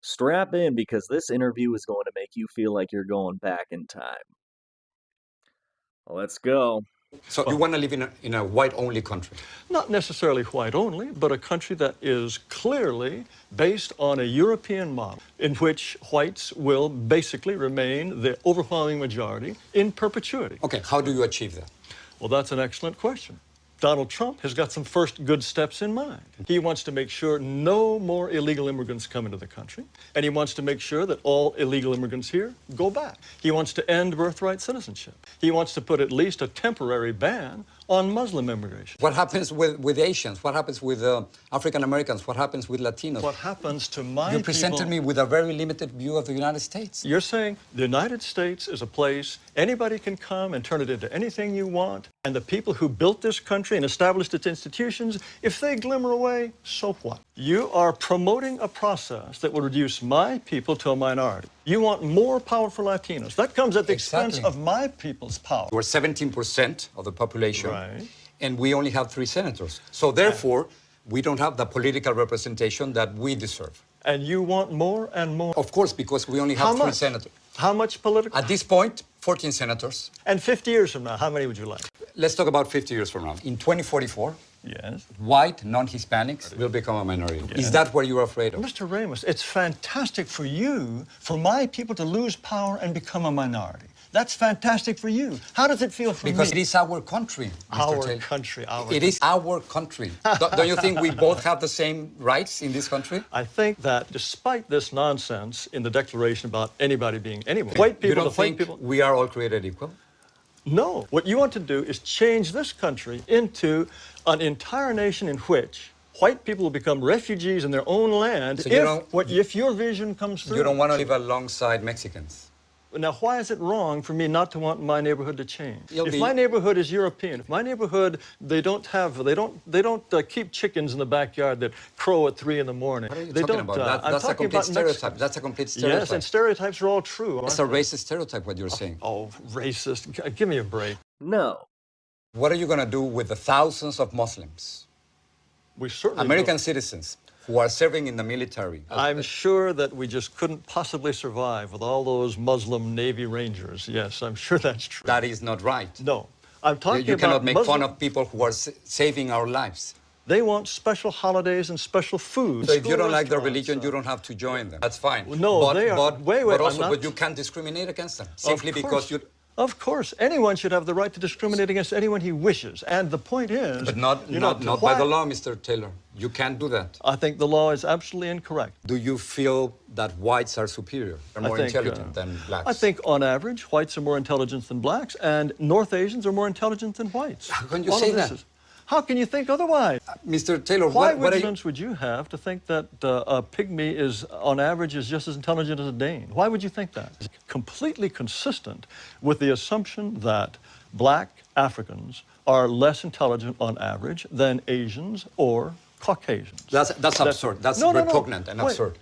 Strap in because this interview is going to make you feel like you're going back in time. Let's go. So you want to live in a white-only country? Not necessarily white only, but a country that is clearly based on a European model in which whites will basically remain the overwhelming majority in perpetuity. Okay, how do you achieve that? Well, that's an excellent question. Donald Trump has got some first good steps in mind. He wants to make sure no more illegal immigrants come into the country, and he wants to make sure that all illegal immigrants here go back. He wants to end birthright citizenship. He wants to put at least a temporary ban on Muslim immigration. What happens with Asians? What happens with African Americans? What happens with Latinos? What happens to my You presented me with a very limited view of the United States. You're saying the United States is a place anybody can come and turn it into anything you want, and the people who built this country and established its institutions, if they glimmer away, so what? You are promoting a process that will reduce my people to a minority. You want more powerful Latinos. That comes at the expense of my people's power. We're 17% of the population, Right. and we only have 3 senators. So therefore, we don't have the political representation that we deserve. And you want more and more. Of course, because we only have 3 senators. How much political? At this point, 14 senators. And 50 years from now, how many would you like? Let's talk about 50 years from now. In 2044, Yes. white non-Hispanics will become a minority. Yes. Is that what you're afraid of? Mr. Ramos, it's fantastic for you, for my people to lose power and become a minority. That's fantastic for you. How does it feel for me? Because it is our country, Mr. Our Taylor. country, our It is our country. Don't you think we both have the same rights in this country? I think that despite this nonsense in the Declaration about anybody being anyone, white people, You don't the white think people... we are all created equal? No. What you want to do is change this country into an entire nation in which white people will become refugees in their own land So if your vision comes through. You don't want to live alongside Mexicans? Now, why is it wrong for me not to want my neighborhood to change? If You'll my neighborhood is European, if my neighborhood, they don't keep chickens in the backyard that crow at 3 in the morning. What are you They talking don't, about? I'm That's a talking complete about stereotype. That's a complete stereotype. Yes, and stereotypes are all true. It's a racist stereotype, what you're saying. Oh, racist. Give me a break. No. What are you going to do with the thousands of Muslims, We certainly American do. citizens, who are serving in the military? I'm sure that we just couldn't possibly survive with all those Muslim Navy Rangers. Yes, I'm sure that's true. That is not right. No, I'm talking You about cannot make Muslim... fun of people who are saving our lives. They want special holidays and special food. So if you don't like their Restaurants, religion, you don't have to join them. That's fine. No, they are... But also, you can't discriminate against them simply because you... Of course, anyone should have the right to discriminate against anyone he wishes. And the point is... But not by the law, Mr. Taylor. You can't do that. I think the law is absolutely incorrect. Do you feel that whites are superior, are more intelligent than blacks? I think, on average, whites are more intelligent than blacks, and North Asians are more intelligent than whites. How can you say that? How can you think otherwise? Mr. Taylor, Why what vigilance would you have to think that a pygmy is, on average, is just as intelligent as a Dane? Why would you think that? It's completely consistent with the assumption that black Africans are less intelligent on average than Asians or Caucasians. That's absurd. That's repugnant and absurd.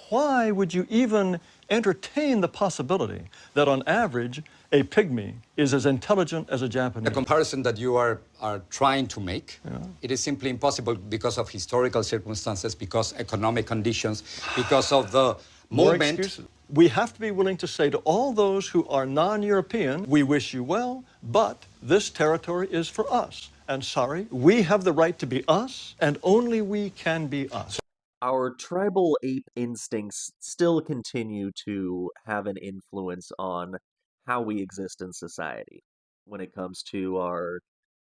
Why would you even entertain the possibility that on average a pygmy is as intelligent as a Japanese? The comparison that you are trying to make, it is simply impossible because of historical circumstances, because economic conditions, because of the movement. We have to be willing to say to all those who are non-European, we wish you well, but this territory is for us. And sorry, we have the right to be us, and only we can be us. Our tribal ape instincts still continue to have an influence on how we exist in society when it comes to our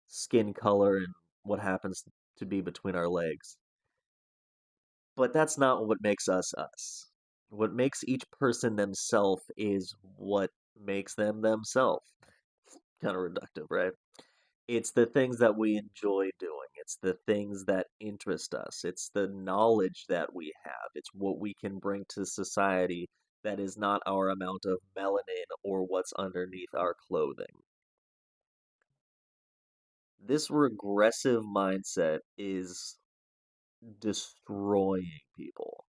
skin color and what happens to be between our legs. But that's not what makes us us. What makes each person themselves is what makes them themselves. Kind of reductive, right? It's the things that we enjoy doing. It's the things that interest us. It's the knowledge that we have. It's what we can bring to society that is not our amount of melanin or what's underneath our clothing. This regressive mindset is destroying people.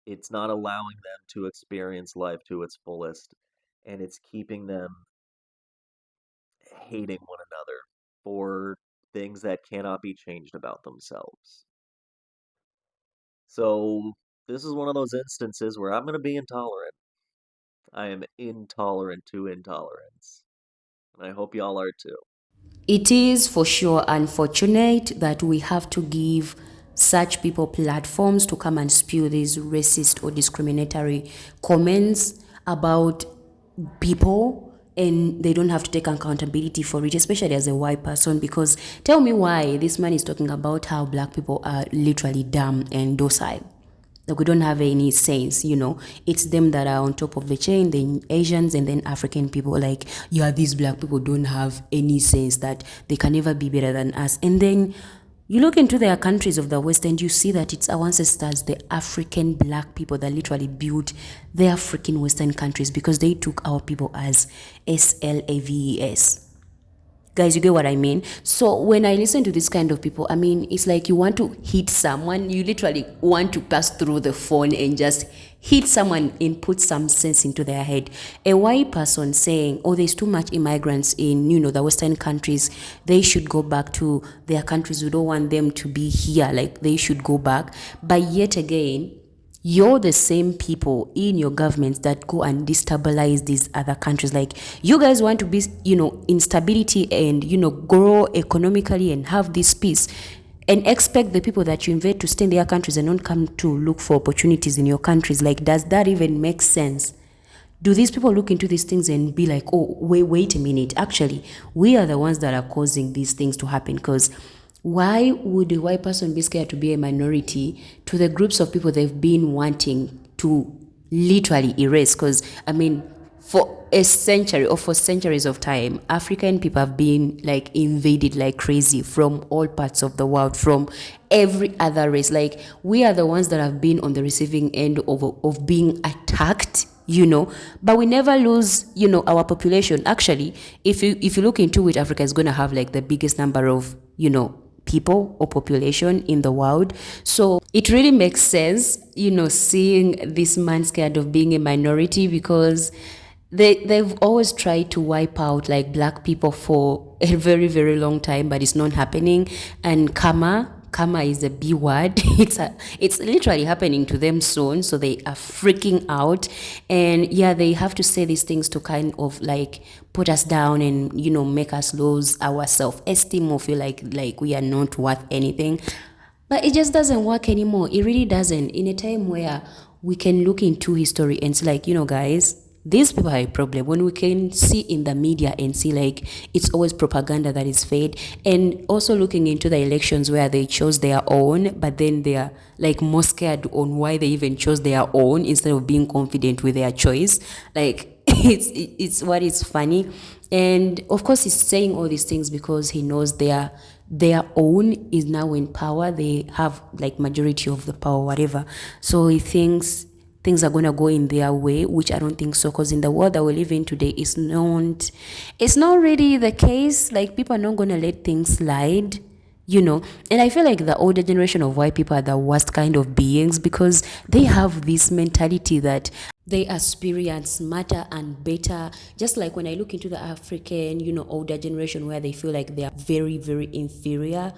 It's not allowing them to experience life to its fullest, and it's keeping them hating one another for things that cannot be changed about themselves. So This is one of those instances where I'm going to be intolerant. I am intolerant to intolerance. And I hope y'all are too. It is for sure unfortunate that we have to give such people platforms to come and spew these racist or discriminatory comments about people, and they don't have to take accountability for it, especially as a white person. Because tell me why this man is talking about how black people are literally dumb and docile. Like, we don't have any sense, it's them that are on top of the chain, the Asians and then African people. Like, yeah, these black people don't have any sense that they can never be better than us. And then you look into their countries of the West and you see that it's our ancestors, the African black people, that literally built their freaking Western countries, because they took our people as slaves. Guys, you get what I mean? So when I listen to this kind of people, it's like you want to hit someone. You literally want to pass through the phone and just hit someone and put some sense into their head. A white person saying, oh, there's too much immigrants in, the Western countries. They should go back to their countries. We don't want them to be here. Like, they should go back. But yet again, you're the same people in your governments that go and destabilize these other countries. Like, you guys want to be, instability and, grow economically and have this peace, and expect the people that you invade to stay in their countries and not come to look for opportunities in your countries. Like, does that even make sense? Do these people look into these things and be like, oh, wait a minute, actually, we are the ones that are causing these things to happen? Because why would a white person be scared to be a minority to the groups of people they've been wanting to literally erase? Because, for a century or for centuries of time, African people have been like invaded like crazy from all parts of the world, from every other race. Like, we are the ones that have been on the receiving end of being attacked, but we never lose, our population. Actually, if you look into it, Africa is going to have like the biggest number of, people or population in the world. So it really makes sense, seeing this man scared of being a minority, because they've always tried to wipe out like black people for a very, very long time, but it's not happening. And karma is a B word. It's literally happening to them soon, so they are freaking out. And yeah, they have to say these things to kind of like put us down and make us lose our self-esteem or feel like we are not worth anything. But it just doesn't work anymore. It really doesn't. In a time where we can look into history and say, like, guys, these people are a problem. When we can see in the media and see like it's always propaganda that is fed, and also looking into the elections where they chose their own, but then they are like more scared on why they even chose their own instead of being confident with their choice. Like, it's what is funny. And of course he's saying all these things because he knows their own is now in power. They have like majority of the power, whatever. So he thinks things are going to go in their way, which I don't think so, because in the world that we live in today, it's not really the case. Like, people are not going to let things slide, and I feel like the older generation of white people are the worst kind of beings, because they have this mentality that they are superior and smarter and better. Just like when I look into the African, older generation, where they feel like they are very, very inferior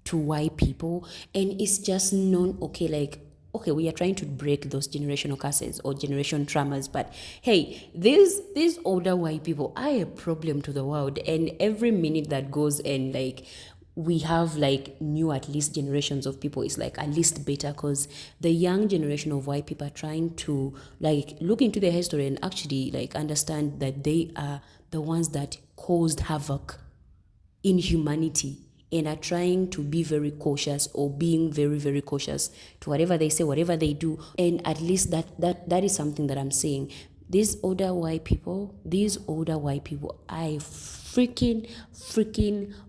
to white people, and it's just not okay. Like, okay, we are trying to break those generational curses or generation traumas, but hey, these older white people are a problem to the world. And every minute that goes and like we have like new at least generations of people, it's like at least better, because the young generation of white people are trying to like look into their history and actually like understand that they are the ones that caused havoc in humanity, and are trying to be very cautious, or being very, very cautious to whatever they say, whatever they do. And at least that is something that I'm saying. These older white people are a freaking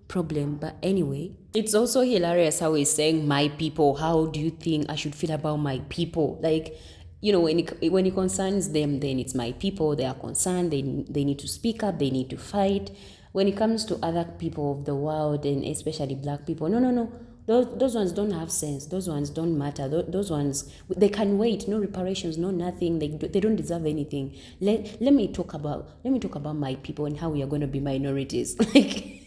problem. But anyway, it's also hilarious how he's saying my people. How do you think I should feel about my people? Like, when it concerns them, then it's my people. They are concerned. They need to speak up. They need to fight. When it comes to other people of the world, and especially black people, no. Those ones don't have sense. Those ones don't matter. Those ones, they can wait. No reparations, no nothing. They don't deserve anything. Let me talk about my people and how we are going to be minorities. Like,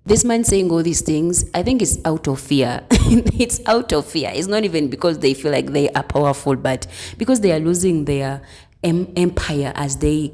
This man saying all these things, I think it's out of fear. It's out of fear. It's not even because they feel like they are powerful, but because they are losing their empire, as they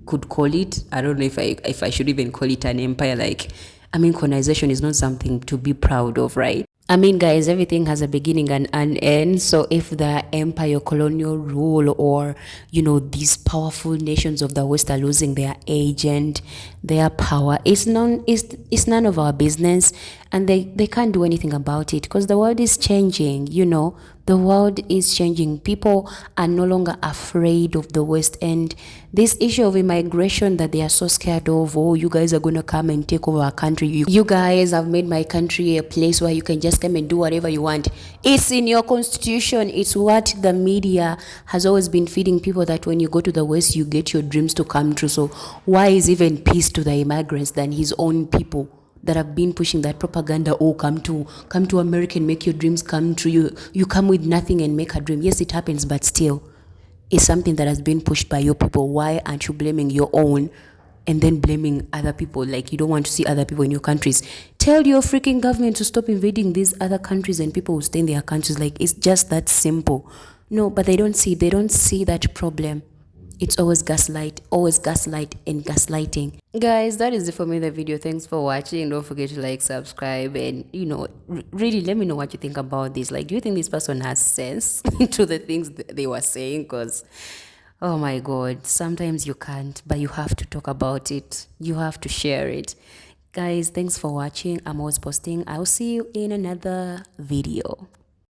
could call it. I don't know if I should even call it an empire. Like, I mean, colonization is not something to be proud of, right? I mean, guys, everything has a beginning and an end. So if the empire, colonial rule, or, you know, these powerful nations of the West are losing their agent, their power, it's none of our business, and they can't do anything about it, because the world is changing, you know. The world is changing. People are no longer afraid of the West. And this issue of immigration that they are so scared of, oh, you guys are going to come and take over our country. You guys have made my country a place where you can just come and do whatever you want. It's in your constitution. It's what the media has always been feeding people, that when you go to the West, you get your dreams to come true. So why is even peace to the immigrants than his own people that have been pushing that propaganda? Oh, come to America and make your dreams come true. You come with nothing and make a dream. Yes, it happens, but still, it's something that has been pushed by your people. Why aren't you blaming your own and then blaming other people? Like, you don't want to see other people in your countries. Tell your freaking government to stop invading these other countries, and people will stay in their countries. Like, it's just that simple. No, but they don't see that problem. It's always gaslight and gaslighting. Guys, that is it for me in the video. Thanks for watching. Don't forget to like, subscribe, and, you know, really let me know what you think about this. Like, do you think this person has sense to the things they were saying? Because, oh my God, sometimes you can't, but you have to talk about it. You have to share it. Guys, thanks for watching. I'm always posting. I'll see you in another video.